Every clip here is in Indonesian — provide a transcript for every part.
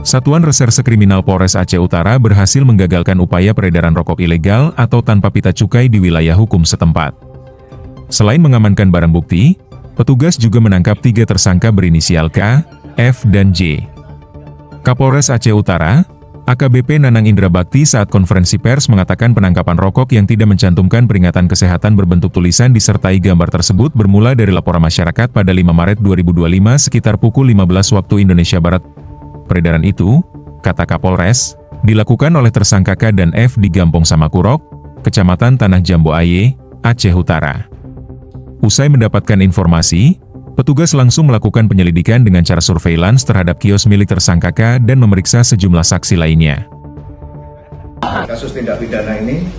Satuan Reserse Kriminal Polres Aceh Utara berhasil menggagalkan upaya peredaran rokok ilegal atau tanpa pita cukai di wilayah hukum setempat. Selain mengamankan barang bukti, petugas juga menangkap 3 tersangka berinisial K, F, dan J. Kapolres Aceh Utara, AKBP Nanang Indra Bakti saat konferensi pers mengatakan penangkapan rokok yang tidak mencantumkan peringatan kesehatan berbentuk tulisan disertai gambar tersebut bermula dari laporan masyarakat pada 5 Maret 2025 sekitar pukul 15 waktu Indonesia Barat. Peredaran itu, kata Kapolres, dilakukan oleh tersangka K dan F di Gampong Samakurok, Kecamatan Tanah Jambu Aye, Aceh Utara. Usai mendapatkan informasi, petugas langsung melakukan penyelidikan dengan cara surveillance terhadap kios milik tersangka K dan memeriksa sejumlah saksi lainnya. Kasus tindak pidana ini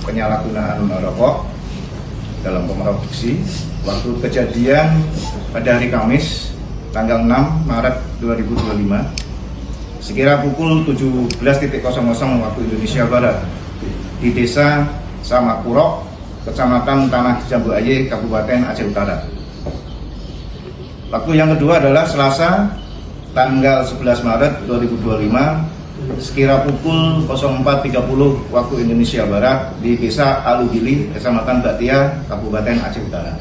penyalahgunaan rokok dalam memproduksi waktu kejadian pada hari Kamis tanggal 6 Maret 2025 sekira pukul 17.00 waktu Indonesia Barat di Desa Samakurok, Kecamatan Tanah Jambu Aye, Kabupaten Aceh Utara. Waktu yang kedua adalah Selasa tanggal 11 Maret 2025 sekira pukul 04.30 waktu Indonesia Barat di Desa Alugili, Kecamatan Batia, Kabupaten Aceh Utara.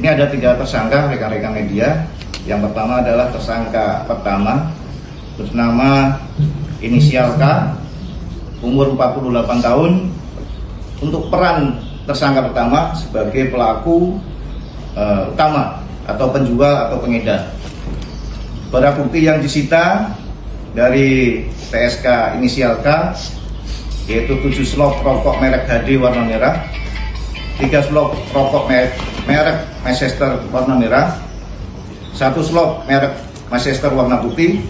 Ini ada 3 tersangka rekan-rekan media. Yang pertama adalah tersangka pertama bernama inisial K, umur 48 tahun. Untuk peran tersangka pertama sebagai pelaku utama atau penjual atau pengedar. Barang bukti yang disita dari TSK inisial K yaitu 7 slop rokok merek HD warna merah, 3 slop rokok merek Manchester warna merah, 1 slop merek Manchester warna putih,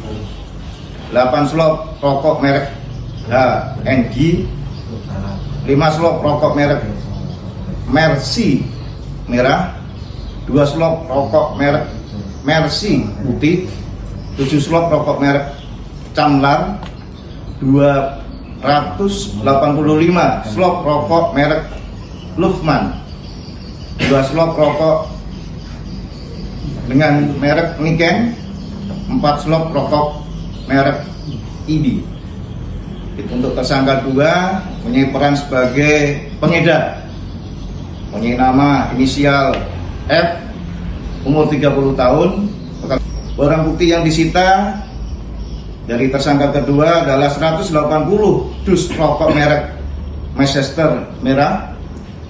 8 slop rokok merek HNG, 5 slop rokok merek Mercy merah, 2 slop rokok merek Mercy putih, 7 slop rokok merek Camlar, 285 slop rokok merek Lufman, 2 slop rokok dengan merek Niken, 4 slop rokok merek ID. Untuk tersangka 2 punya peran sebagai pengedar, punya nama inisial F, umur 30 tahun. Barang bukti yang disita dari tersangka kedua adalah 180 dus rokok merek Manchester merah,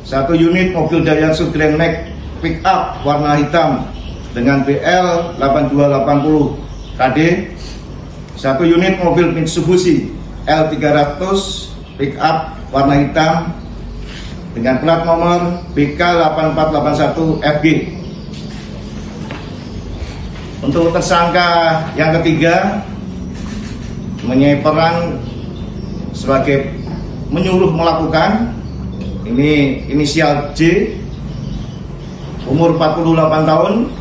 1 unit mobil Daihatsu Grand Max pick up warna hitam dengan BL 8280 KD, 1 unit mobil Mitsubishi L300 pick up warna hitam dengan plat nomor BK 8481 FG. Untuk tersangka yang ketiga mempunyai peran sebagai menyuruh melakukan, ini inisial J, umur 48 tahun.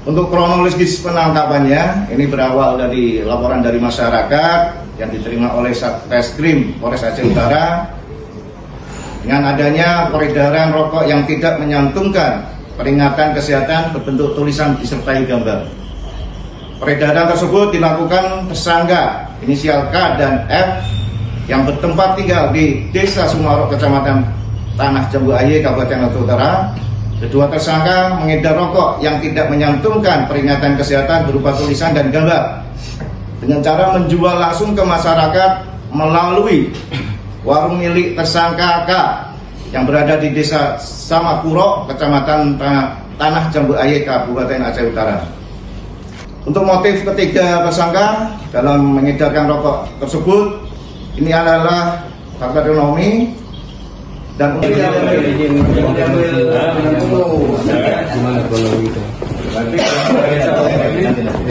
Untuk kronologis penangkapannya, ini berawal dari laporan dari masyarakat yang diterima oleh Satreskrim Polres Aceh Utara dengan adanya peredaran rokok yang tidak menyantumkan peringatan kesehatan berbentuk tulisan disertai gambar. Peredaran tersebut dilakukan tersangka inisial K dan F yang bertempat tinggal di Desa Sumarok, Kecamatan Tanah Jambu Aye, Kabupaten Aceh Utara. Kedua tersangka mengedar rokok yang tidak menyantumkan peringatan kesehatan berupa tulisan dan gambar dengan cara menjual langsung ke masyarakat melalui warung milik tersangka K yang berada di Desa Samakurok, Kecamatan Tanah Jambu Aye, Kabupaten Aceh Utara. Untuk motif ketiga tersangka dalam mengedarkan rokok tersebut, ini adalah faktor ekonomi dan